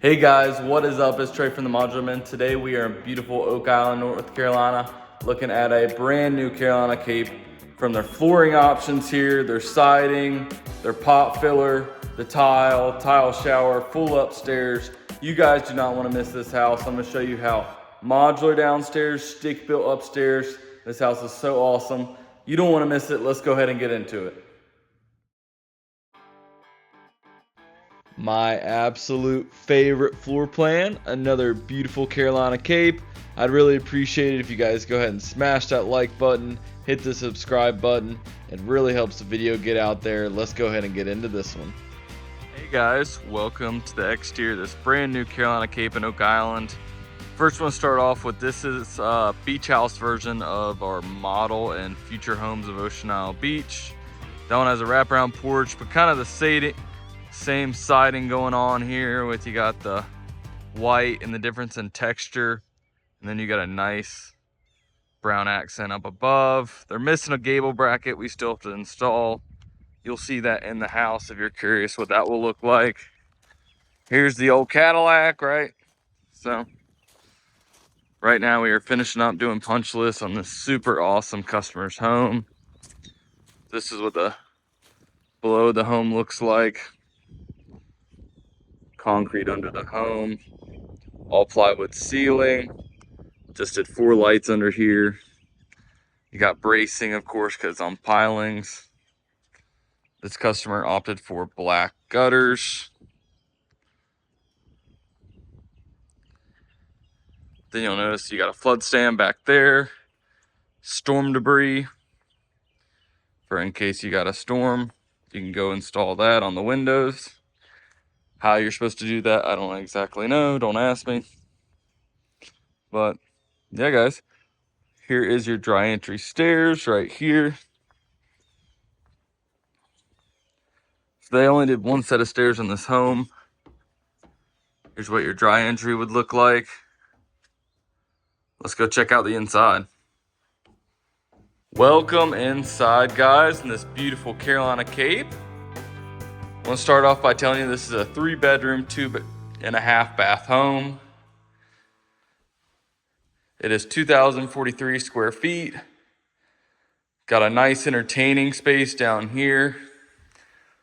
Hey guys, what is up? It's Trey from the Modular Men. Today we are in beautiful Oak Island, North Carolina, looking at a brand new Carolina Cape. From their flooring options here, their siding, their pot filler, the tile shower, full upstairs. You guys do not want to miss this house. I'm going to show you how modular downstairs, stick built upstairs. This house is so awesome. You don't want to miss it. Let's go ahead and get into it. My absolute favorite floor plan, another beautiful Carolina Cape. I'd really appreciate it if you guys go ahead and smash that like button, hit the subscribe button. It really helps the video get out there. Let's go ahead and get into this one. Hey guys, welcome to the exterior of this brand new Carolina Cape in Oak Island. First, I want to start off with this is a beach house version of our model and future homes of Ocean Isle Beach. That one has a wraparound porch, but kind of the same siding going on here with you got the white and the difference in texture, and then you got a nice brown accent up above. They're missing a gable bracket we still have to install. You'll see that in the house if you're curious what that will look like. Here's the old Cadillac, right? So right now we are finishing up doing punch lists on this super awesome customer's home. This is what the below the home looks like. Concrete under the home, all plywood ceiling. Just did 4 lights under here. You got bracing, of course, because on pilings. This customer opted for black gutters. Then you'll notice you got a flood stand back there. Storm debris, for in case you got a storm, you can go install that on the windows. How you're supposed to do that, I don't exactly know. Don't ask me. But yeah, guys, here is your dry entry stairs right here. So they only did 1 set of stairs in this home. Here's what your dry entry would look like. Let's go check out the inside. Welcome inside, guys, in this beautiful Carolina Cape. I want to start off by telling you this is a 3-bedroom, 2.5 bath home. It is 2,043 square feet. Got a nice entertaining space down here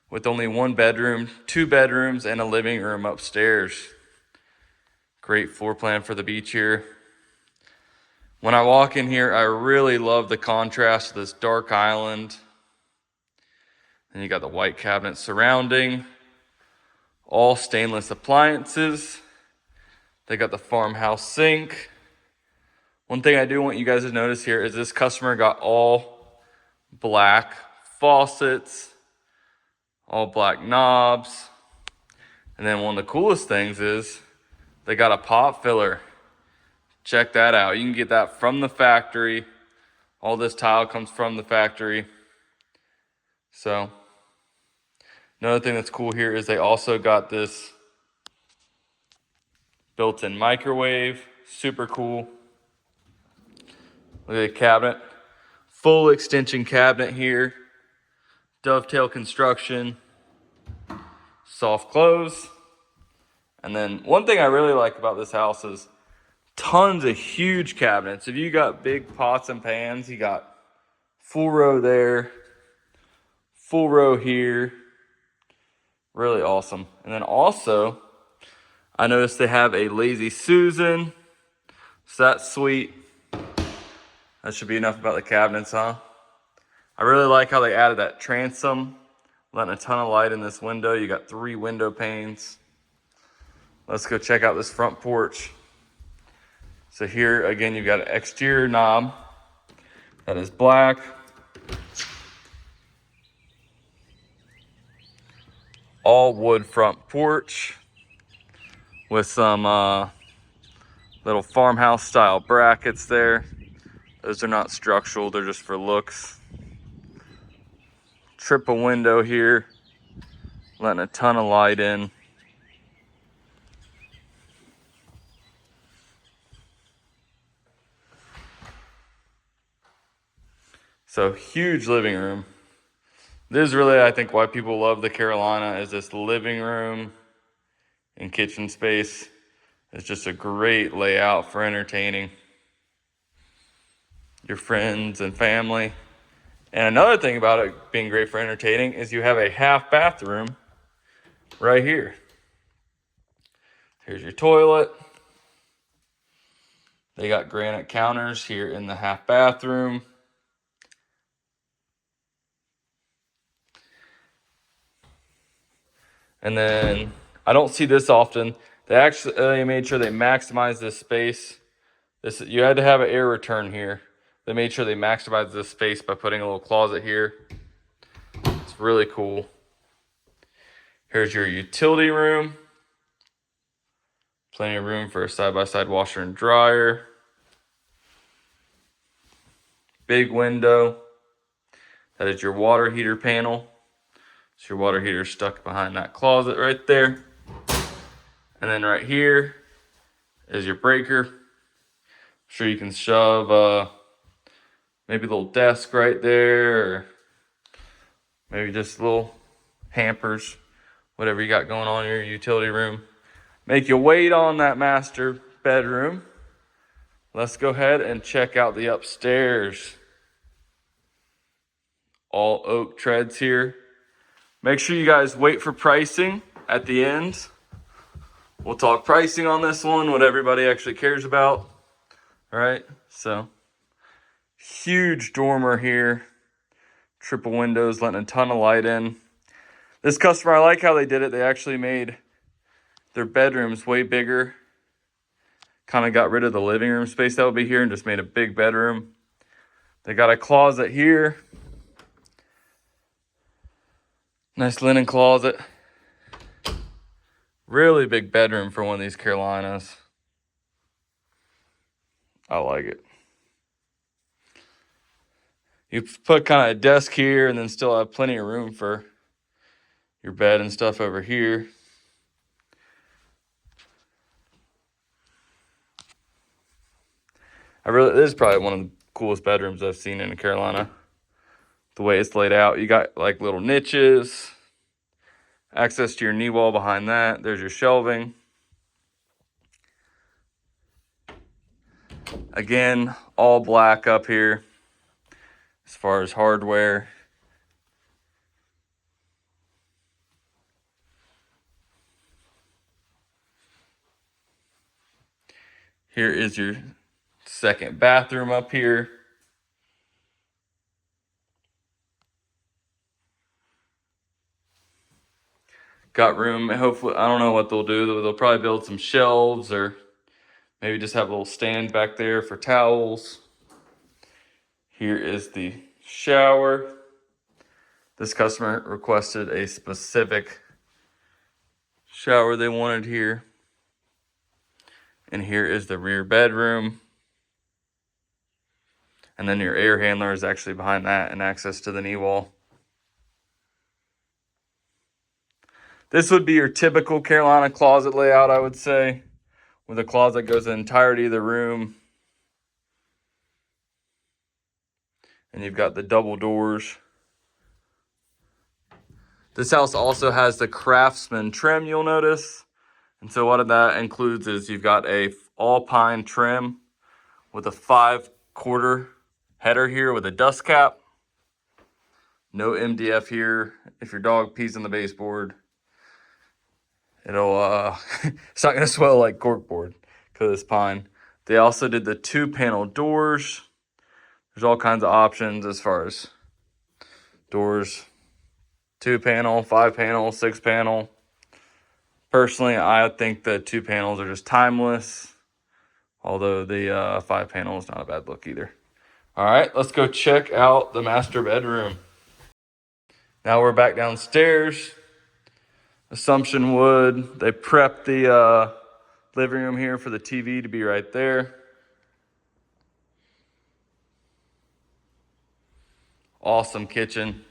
with only 1 bedroom, 2 bedrooms, and a living room upstairs. Great floor plan for the beach here. When I walk in here, I really love the contrast of this dark island. And you got the white cabinets surrounding. All stainless appliances. They got the farmhouse sink. One thing I do want you guys to notice here is this customer got all black faucets, all black knobs. And then one of the coolest things is they got a pot filler. Check that out. You can get that from the factory. All this tile comes from the factory. So another thing that's cool here is they also got this built-in microwave. Super cool. Look at the cabinet. Full extension cabinet here. Dovetail construction. Soft close. And then one thing I really like about this house is tons of huge cabinets. If you got big pots and pans, you got full row there, full row here. Really awesome. And then also, I noticed they have a Lazy Susan. So that's sweet. That should be enough about the cabinets, huh? I really like how they added that transom, letting a ton of light in this window. You got 3 window panes. Let's go check out this front porch. So here, again, you've got an exterior knob that is black. All wood front porch with some little farmhouse style brackets there. Those are not structural, they're just for looks. Triple window here, letting a ton of light in. So huge living room. This is really, I think, why people love the Carolina is this living room and kitchen space. It's just a great layout for entertaining your friends and family. And another thing about it being great for entertaining is you have a half bathroom right here. Here's your toilet. They got granite counters here in the half bathroom. And then I don't see this often. They actually made sure they maximize this space. You had to have an air return here. They made sure they maximized this space by putting a little closet here. It's really cool. Here's your utility room. Plenty of room for a side-by-side washer and dryer. Big window. That is your water heater panel. So your water heater is stuck behind that closet right there. And then right here is your breaker. I'm sure you can shove maybe a little desk right there, or maybe just little hampers, whatever you got going on in your utility room. Make you wait on that master bedroom. Let's go ahead and check out the upstairs. All oak treads here. Make sure you guys wait for pricing at the end. We'll talk pricing on this one, what everybody actually cares about. All right, so huge dormer here. Triple windows, letting a ton of light in. This customer, I like how they did it. They actually made their bedrooms way bigger. Kind of got rid of the living room space that would be here and just made a big bedroom. They got a closet here. Nice linen closet. Really big bedroom for one of these Carolinas. I like it. You put kind of a desk here and then still have plenty of room for your bed and stuff over here. This is probably one of the coolest bedrooms I've seen in Carolina. The way it's laid out. You got like little niches. Access to your knee wall behind that. There's your shelving. Again, all black up here as far as hardware. Here is your second bathroom up here. Got room. Hopefully, I don't know what they'll do. They'll probably build some shelves or maybe just have a little stand back there for towels. Here is the shower. This customer requested a specific shower they wanted here. And here is the rear bedroom. And then your air handler is actually behind that and access to the knee wall. This would be your typical Carolina closet layout, I would say, where the closet goes the entirety of the room. And you've got the double doors. This house also has the Craftsman trim, you'll notice. And so what that includes is you've got a all pine trim with a 5/4 header here with a dust cap. No MDF here. If your dog pees on the baseboard, it'll it's not gonna swell like corkboard because it's pine. They also did the 2-panel doors. There's all kinds of options as far as doors. 2-panel, 5-panel, 6-panel. Personally, I think the 2 panels are just timeless. Although the 5-panel is not a bad look either. All right, let's go check out the master bedroom. Now we're back downstairs. Assumption wood. They prepped the living room here for the TV to be right there. Awesome kitchen.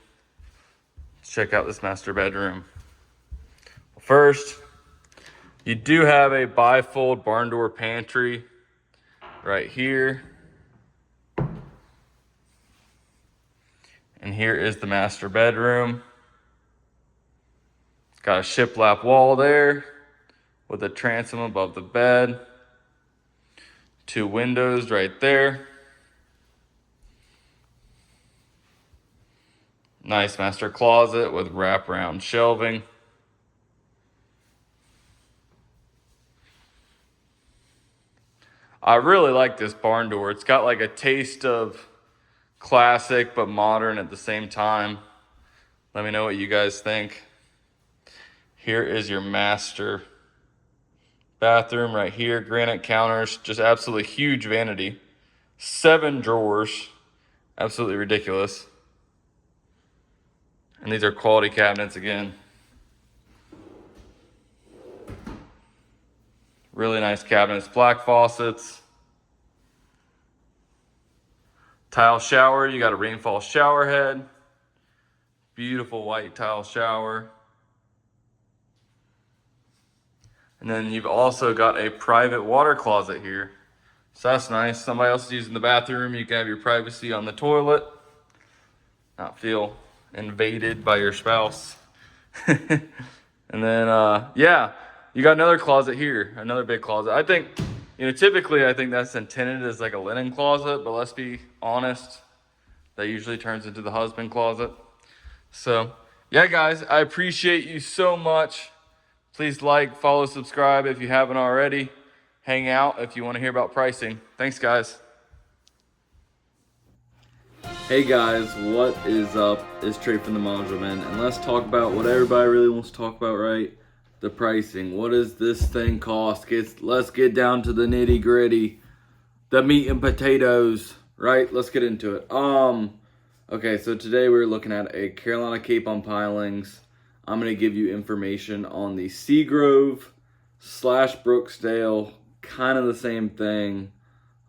Let's check out this master bedroom. First, you do have a bifold barn door pantry right here. And here is the master bedroom. It's got a shiplap wall there. with a transom above the bed. 2 windows right there. Nice master closet with wraparound shelving. I really like this barn door. It's got like a taste of classic but modern at the same time. Let me know what you guys think. Here is your master bathroom right here. Granite counters, just absolutely huge vanity. 7 drawers, absolutely ridiculous. And these are quality cabinets again. Really nice cabinets, black faucets. Tile shower, you got a rainfall shower head. Beautiful white tile shower. And then you've also got a private water closet here. So that's nice. Somebody else is using the bathroom. You can have your privacy on the toilet. Not feel invaded by your spouse. And then, yeah, you got another closet here, another big closet. I think, typically I think that's intended as like a linen closet, but let's be honest, that usually turns into the husband closet. So, yeah, guys, I appreciate you so much. Please like, follow, subscribe if you haven't already. Hang out if you want to hear about pricing. Thanks, guys. Hey guys, what is up? It's Trey from the Modular Man, and let's talk about what everybody really wants to talk about, right? The pricing. What does this thing cost? Let's get down to the nitty gritty, the meat and potatoes, right? Let's get into it. Okay, so today we're looking at a Carolina Cape on pilings. I'm gonna give you information on the Seagrove / Brooksdale, kind of the same thing.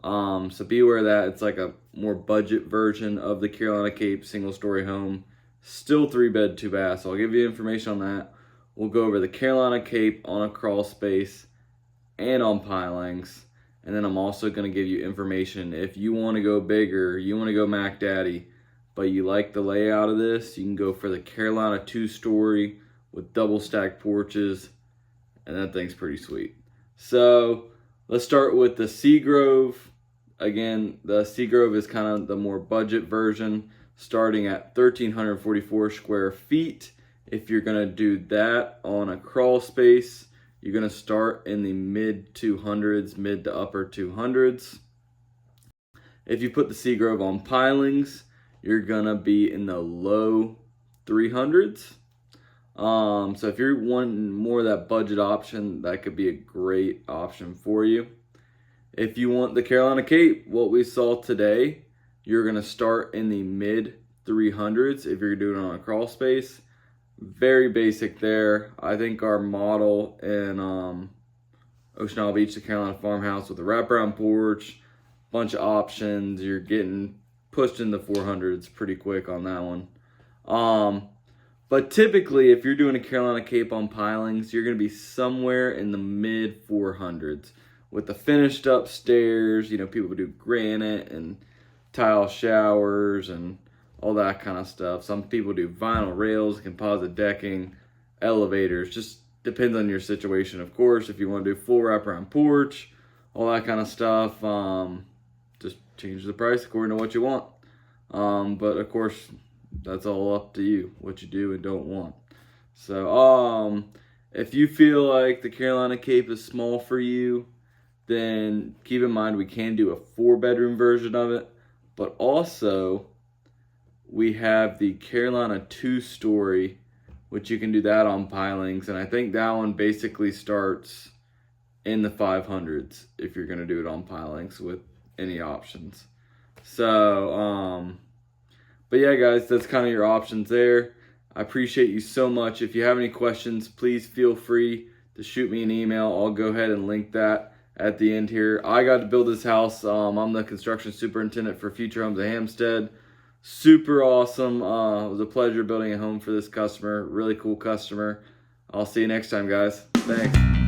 So be aware of that. It's like a more budget version of the Carolina Cape single story home. Still 3-bed, 2-bath. So I'll give you information on that. We'll go over the Carolina Cape on a crawl space and on pilings. And then I'm also going to give you information if you want to go bigger, you want to go Mac Daddy, but you like the layout of this, you can go for the Carolina 2-story with double stacked porches. And that thing's pretty sweet. So let's start with the Seagrove. Again, the Seagrove is kind of the more budget version, starting at 1,344 square feet. If you're going to do that on a crawl space, you're going to start in the mid 200s, mid to upper 200s. If you put the Seagrove on pilings, you're going to be in the low 300s. So if you're wanting more of that budget option, that could be a great option for you. If you want the Carolina Cape, what we saw today, you're going to start in the mid 300s if you're doing it on a crawl space. Very basic there. I think our model in Ocean Isle Beach, the Carolina Farmhouse with a wraparound porch, bunch of options, you're getting pushed in the 400s pretty quick on that one. But typically, if you're doing a Carolina Cape on pilings, you're going to be somewhere in the mid 400s. With the finished upstairs, people do granite and tile showers and all that kind of stuff. Some people do vinyl rails, composite decking, elevators. Just depends on your situation, of course. If you want to do full wraparound porch, all that kind of stuff, just change the price according to what you want. But of course, that's all up to you, what you do and don't want. So, if you feel like the Carolina Cape is small for you, then keep in mind we can do a 4-bedroom version of it. But also, we have the Carolina 2-story, which you can do that on pilings. And I think that one basically starts in the 500s if you're going to do it on pilings with any options. So, but yeah, guys, that's kind of your options there. I appreciate you so much. If you have any questions, please feel free to shoot me an email. I'll go ahead and link that at the end here. I got to build this house. I'm the construction superintendent for Future Homes of Hampstead. Super awesome. It was a pleasure building a home for this customer. Really cool customer. I'll see you next time, guys. Thanks.